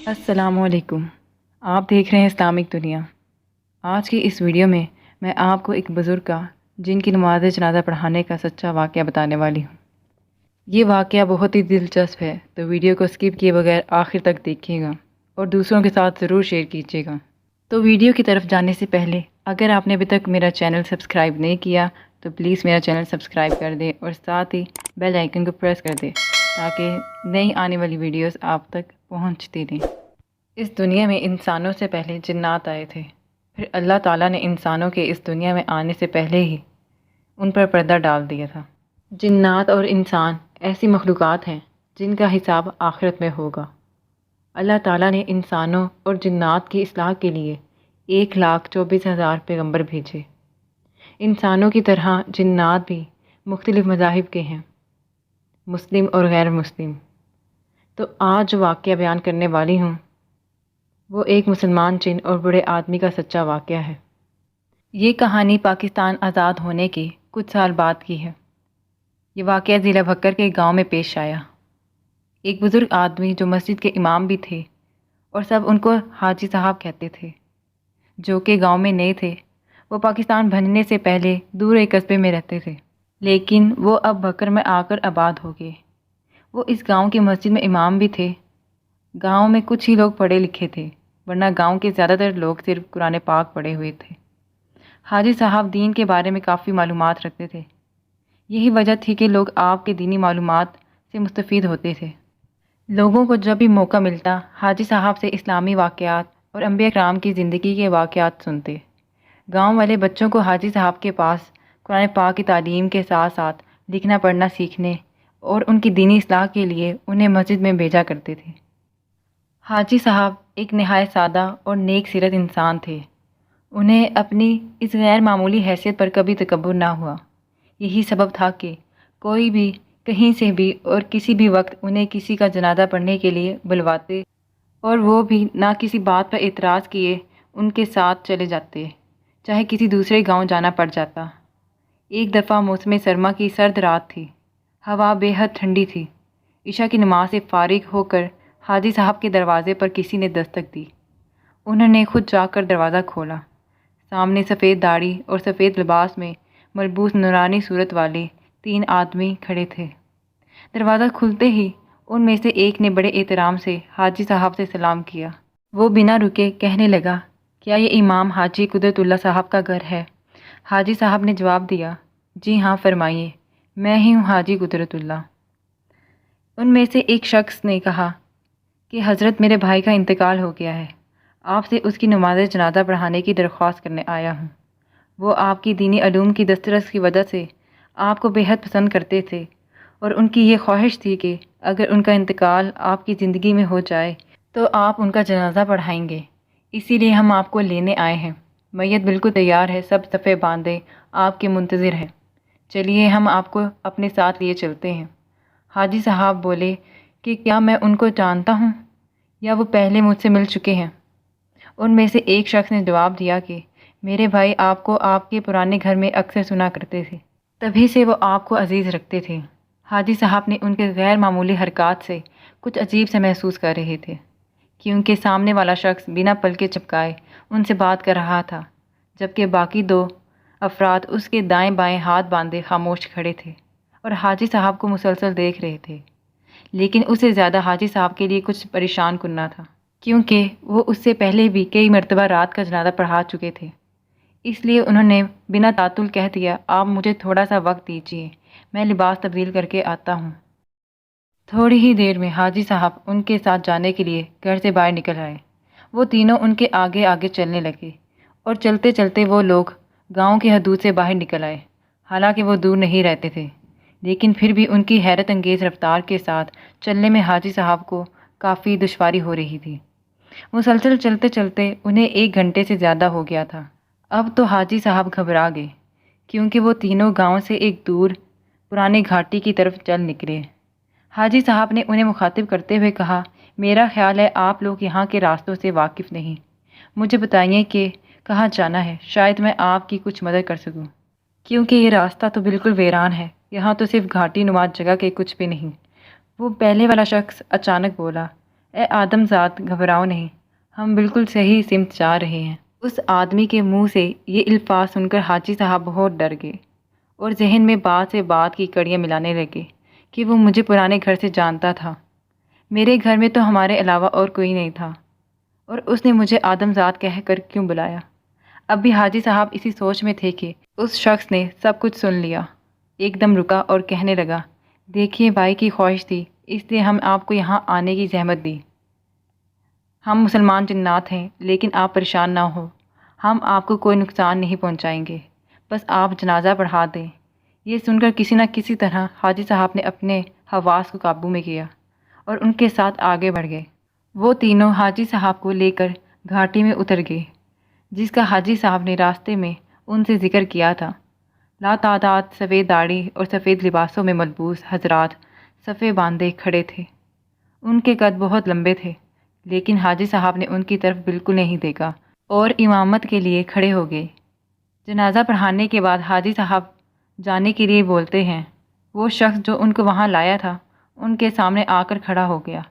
السلام علیکم۔ آپ دیکھ رہے ہیں اسلامک دنیا۔ آج کی اس ویڈیو میں آپ کو ایک بزرگ کا جن کی نماز جنازہ پڑھانے کا سچا واقعہ بتانے والی ہوں۔ یہ واقعہ بہت ہی دلچسپ ہے، تو ویڈیو کو اسکپ کیے بغیر آخر تک دیکھیے گا اور دوسروں کے ساتھ ضرور شیئر کیجیے گا۔ تو ویڈیو کی طرف جانے سے پہلے اگر آپ نے ابھی تک میرا چینل سبسکرائب نہیں کیا تو پلیز میرا چینل سبسکرائب کر دیں اور ساتھ ہی بیل آئیکن کو پریس کر دیں تاکہ نئی آنے والی ویڈیوز آپ تک پہنچتی رہیں۔ اس دنیا میں انسانوں سے پہلے جنات آئے تھے، پھر اللہ تعالیٰ نے انسانوں کے اس دنیا میں آنے سے پہلے ہی ان پر پردہ ڈال دیا تھا۔ جنات اور انسان ایسی مخلوقات ہیں جن کا حساب آخرت میں ہوگا۔ اللہ تعالیٰ نے انسانوں اور جنات کی اصلاح کے لیے 1,24,000 پیغمبر بھیجے۔ انسانوں کی طرح جنات بھی مختلف مذاہب کے ہیں، مسلم اور غیر مسلم۔ تو آج جو واقعہ بیان کرنے والی ہوں وہ ایک مسلمان جن اور بڑے آدمی کا سچا واقعہ ہے۔ یہ کہانی پاکستان آزاد ہونے کے کچھ سال بعد کی ہے۔ یہ واقعہ ضلع بھکر کے گاؤں میں پیش آیا۔ ایک بزرگ آدمی جو مسجد کے امام بھی تھے اور سب ان کو حاجی صاحب کہتے تھے، جو کہ گاؤں میں نئے تھے۔ وہ پاکستان بننے سے پہلے دور ایک قصبے میں رہتے تھے، لیکن وہ اب بھکر میں آ کر آباد ہو گئے۔ وہ اس گاؤں کی مسجد میں امام بھی تھے۔ گاؤں میں کچھ ہی لوگ پڑھے لکھے تھے، ورنہ گاؤں کے زیادہ تر لوگ صرف قرآن پاک پڑھے ہوئے تھے۔ حاجی صاحب دین کے بارے میں کافی معلومات رکھتے تھے۔ یہی وجہ تھی کہ لوگ آپ کے دینی معلومات سے مستفید ہوتے تھے۔ لوگوں کو جب بھی موقع ملتا حاجی صاحب سے اسلامی واقعات اور انبیاء کرام کی زندگی کے واقعات سنتے۔ گاؤں والے بچوں کو حاجی صاحب کے پاس قرآن پاک کی تعلیم کے ساتھ ساتھ لکھنا پڑھنا سیکھنے اور ان کی دینی اصلاح کے لیے انہیں مسجد میں بھیجا کرتے تھے۔ حاجی صاحب ایک نہایت سادہ اور نیک سیرت انسان تھے۔ انہیں اپنی اس غیر معمولی حیثیت پر کبھی تکبر نہ ہوا۔ یہی سبب تھا کہ کوئی بھی کہیں سے بھی اور کسی بھی وقت انہیں کسی کا جنازہ پڑھنے کے لیے بلواتے اور وہ بھی نہ کسی بات پر اعتراض کیے ان کے ساتھ چلے جاتے، چاہے کسی دوسرے گاؤں جانا پڑ جاتا۔ ایک دفعہ موسم سرما کی سرد رات تھی، ہوا بے حد ٹھنڈی تھی۔ عشاء کی نماز سے فارغ ہو کر حاجی صاحب کے دروازے پر کسی نے دستک دی۔ انہوں نے خود جا کر دروازہ کھولا۔ سامنے سفید داڑھی اور سفید لباس میں ملبوس نورانی صورت والے 3 آدمی کھڑے تھے۔ دروازہ کھلتے ہی ان میں سے ایک نے بڑے احترام سے حاجی صاحب سے سلام کیا۔ وہ بنا رکے کہنے لگا، کیا یہ امام حاجی قدرت اللہ صاحب کا گھر ہے؟ حاجی صاحب نے جواب دیا، جی ہاں فرمائیے، میں ہی ہوں حاجی قدرت اللہ۔ ان میں سے ایک شخص نے کہا کہ حضرت میرے بھائی کا انتقال ہو گیا ہے، آپ سے اس کی نماز جنازہ پڑھانے کی درخواست کرنے آیا ہوں۔ وہ آپ کی دینی علوم کی دسترس کی وجہ سے آپ کو بے حد پسند کرتے تھے اور ان کی یہ خواہش تھی کہ اگر ان کا انتقال آپ کی زندگی میں ہو جائے تو آپ ان کا جنازہ پڑھائیں گے، اسی لیے ہم آپ کو لینے آئے ہیں۔ میت بالکل تیار ہے، سب صفے باندھے آپ کے منتظر ہیں، چلیے ہم آپ کو اپنے ساتھ لیے چلتے ہیں۔ حاجی صاحب بولے کہ کیا میں ان کو جانتا ہوں یا وہ پہلے مجھ سے مل چکے ہیں؟ ان میں سے ایک شخص نے جواب دیا کہ میرے بھائی آپ کو آپ کے پرانے گھر میں اکثر سنا کرتے تھے، تبھی سے وہ آپ کو عزیز رکھتے تھے۔ حاجی صاحب نے ان کے غیر معمولی حرکات سے کچھ عجیب سے محسوس کر رہے تھے، کیونکہ سامنے والا شخص بنا پلکے چپکائے ان سے بات کر رہا تھا، جبکہ باقی 2 افراد اس کے دائیں بائیں ہاتھ باندھے خاموش کھڑے تھے اور حاجی صاحب کو مسلسل دیکھ رہے تھے۔ لیکن اس سے زیادہ حاجی صاحب کے لیے کچھ پریشان کننا تھا، کیونکہ وہ اس سے پہلے بھی کئی مرتبہ رات کا جنازہ پڑھا چکے تھے۔ اس لیے انہوں نے بنا تعطل کہہ دیا، آپ مجھے تھوڑا سا وقت دیجیے، میں لباس تبدیل کر کے آتا ہوں۔ تھوڑی ہی دیر میں حاجی صاحب ان کے ساتھ جانے کے لیے گھر سے باہر نکل آئے۔ وہ تینوں ان کے آگے آگے چلنے لگے اور چلتے چلتے وہ لوگ گاؤں کی حدود سے باہر نکل آئے۔ حالانکہ وہ دور نہیں رہتے تھے، لیکن پھر بھی ان کی حیرت انگیز رفتار کے ساتھ چلنے میں حاجی صاحب کو کافی دشواری ہو رہی تھی۔ مسلسل چلتے چلتے انہیں 1 گھنٹے سے زیادہ ہو گیا تھا۔ اب تو حاجی صاحب گھبرا گئے، کیونکہ وہ تینوں گاؤں سے ایک دور پرانے گھاٹی کی طرف چل نکلے۔ حاجی صاحب نے انہیں مخاطب کرتے ہوئے کہا، میرا خیال ہے آپ لوگ یہاں کے راستوں سے واقف نہیں، مجھے بتائیے کہ کہاں جانا ہے، شاید میں آپ کی کچھ مدد کر سکوں، کیونکہ یہ راستہ تو بالکل ویران ہے، یہاں تو صرف گھاٹی نما جگہ کے کچھ بھی نہیں۔ وہ پہلے والا شخص اچانک بولا، اے آدم ذات گھبراؤ نہیں، ہم بالکل صحیح سمت جا رہے ہیں۔ اس آدمی کے منہ سے یہ الفاظ سن کر حاجی صاحب بہت ڈر گئے اور ذہن میں بات سے بات کی کڑیاں ملانے لگے کہ وہ مجھے پرانے گھر سے جانتا تھا۔ میرے گھر میں تو ہمارے علاوہ اور کوئی نہیں تھا، اور اس نے مجھے آدم ذات کہہ کر کیوں بلایا؟ اب بھی حاجی صاحب اسی سوچ میں تھے کہ اس شخص نے سب کچھ سن لیا۔ ایک دم رکا اور کہنے لگا، دیکھیے بھائی کی خواہش تھی، اس لیے ہم آپ کو یہاں آنے کی زحمت دی۔ ہم مسلمان جنات ہیں، لیکن آپ پریشان نہ ہو، ہم آپ کو کوئی نقصان نہیں پہنچائیں گے، بس آپ جنازہ پڑھا دیں۔ یہ سن کر کسی نہ کسی طرح حاجی صاحب نے اپنے حواس کو قابو میں کیا اور ان کے ساتھ آگے بڑھ گئے۔ وہ تینوں حاجی صاحب کو لے کر گھاٹی میں اتر گئے، جس کا حاجی صاحب نے راستے میں ان سے ذکر کیا تھا۔ لاتعداد سفید داڑھی اور سفید لباسوں میں ملبوس حضرات صفے باندھے کھڑے تھے۔ ان کے قد بہت لمبے تھے، لیکن حاجی صاحب نے ان کی طرف بالکل نہیں دیکھا اور امامت کے لیے کھڑے ہو گئے۔ جنازہ پڑھانے کے بعد حاجی صاحب جانے کے لیے بولتے ہیں، وہ شخص جو ان کو وہاں لایا تھا ان کے سامنے آ کر کھڑا ہو گیا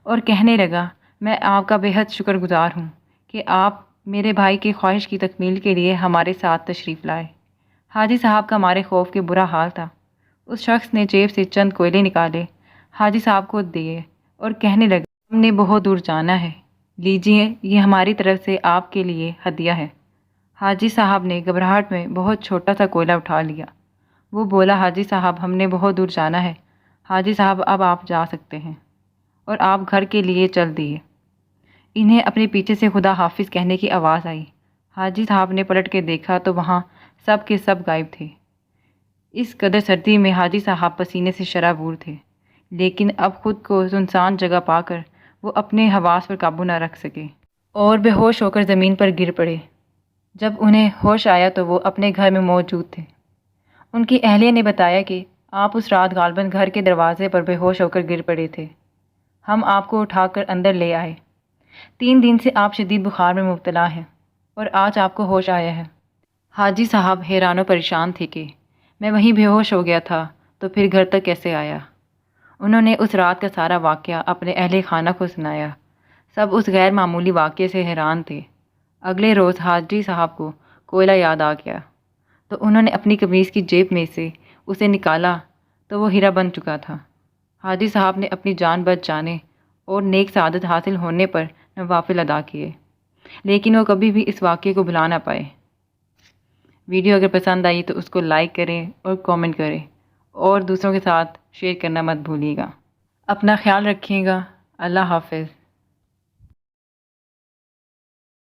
اور کہنے لگا، میں آپ کا بے حد شکر گزار ہوں کہ آپ میرے بھائی کی خواہش کی تکمیل کے لیے ہمارے ساتھ تشریف لائے۔ حاجی صاحب کا مارے خوف کے برا حال تھا۔ اس شخص نے جیب سے چند کوئلے نکالے، حاجی صاحب کو دیے اور کہنے لگا، ہم نے بہت دور جانا ہے، لیجئے یہ ہماری طرف سے آپ کے لیے ہدیہ ہے۔ حاجی صاحب نے گھبراہٹ میں بہت چھوٹا سا کوئلہ اٹھا لیا۔ وہ بولا، حاجی صاحب ہم نے بہت دور جانا ہے۔ حاجی صاحب اب آپ جا سکتے ہیں، اور آپ گھر کے لیے چل دیے۔ انہیں اپنے پیچھے سے خدا حافظ کہنے کی آواز آئی۔ حاجی صاحب نے پلٹ کے دیکھا تو وہاں سب کے سب غائب تھے۔ اس قدر سردی میں حاجی صاحب پسینے سے شرابور تھے، لیکن اب خود کو سنسان جگہ پا کر وہ اپنے حواس پر قابو نہ رکھ سکے اور بے ہوش ہو کر زمین پر گر پڑے۔ جب انہیں ہوش آیا تو وہ اپنے گھر میں موجود تھے۔ ان کی اہلیہ نے بتایا کہ آپ اس رات غالباً گھر کے دروازے پر بے ہوش ہو کر گر پڑے تھے۔ ہم آپ کو اٹھا کر اندر لے آئے۔ 3 دن سے آپ شدید بخار میں مبتلا ہیں اور آج آپ کو ہوش آیا ہے۔ حاجی صاحب حیران و پریشان تھے کہ میں وہیں بے ہوش ہو گیا تھا تو پھر گھر تک کیسے آیا؟ انہوں نے اس رات کا سارا واقعہ اپنے اہل خانہ کو سنایا۔ سب اس غیر معمولی واقعے سے حیران تھے۔ اگلے روز حاجی صاحب کو کوئلہ یاد آ گیا تو انہوں نے اپنی قمیض کی جیب میں سے اسے نکالا تو وہ ہیرا بن چکا تھا۔ حاجی صاحب نے اپنی جان بچ جانے اور نیک سعادت حاصل ہونے پر نوافل ادا کیے، لیکن وہ کبھی بھی اس واقعے کو بھلا نہ پائے۔ ویڈیو اگر پسند آئی تو اس کو لائک کریں اور کامنٹ کریں، اور دوسروں کے ساتھ شیئر کرنا مت بھولیے گا۔ اپنا خیال رکھیے گا۔ اللہ حافظ۔